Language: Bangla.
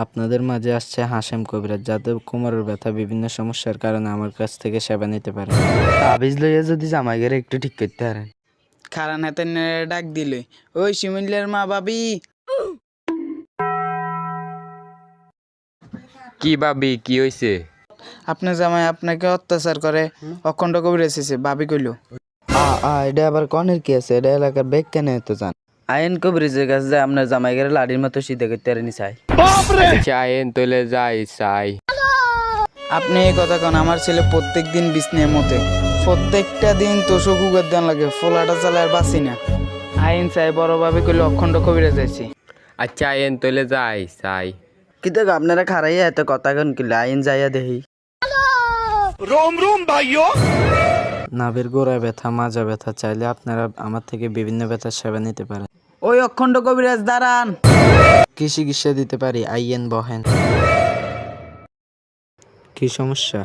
আপনাদের মাঝে আসছে হাশেম কবিরাজ, যাদের কোমরের ব্যথা বিভিন্ন সমস্যার কারণে আমার কাছ থেকে সেবা নিতে পারে। তাবিজ লইয়া যদি জামাইগের একটু ঠিক করতে পারেন। খারান হাতে ডাক দিলে, ওই শিমুলের মা ভাবি। কি ভাবি, কি হইছে? আপনার জামাই আপনাকে অত্যাচার করে, অখণ্ড কবিরাজ এসেছে, ভাবি কইল। এটা আবার কনের কি আছে? এটা এলাকার বেগ কেন এত জান? আইন কবিরাজের কাছে যায় আপনার জামাইগের লাড়ির মতো সিধে করতে পারেনি চাই। চাইন তোলে যাই চাই। আপনি এই কথা কন, আমার ছেলে প্রত্যেক দিন বিছনের মতে, প্রত্যেকটা দিন তোষক কুকার দেন লাগে, ফোলাটা চালায় আর বাঁচি না। আইন চাই, বড় ভাবি কইলে অখণ্ড কবিরাজ আইছি। আচ্ছা আইন তোলে যাই চাই। কিন্তু আপনারা খারাইয়া এত কথা কন কিলে আইন যাইয়া দেখি। নাভির গোড়ায় ব্যথা, মাজা ব্যথা, চাইলে আপনারা আমার থেকে বিভিন্ন ব্যথার সেবা নিতে পারেন। ওই অখণ্ড কবিরাজ দাঁড়ান। কি চিকিৎসা দিতে পারি? আইয়েন, বহেন। কি সমস্যা?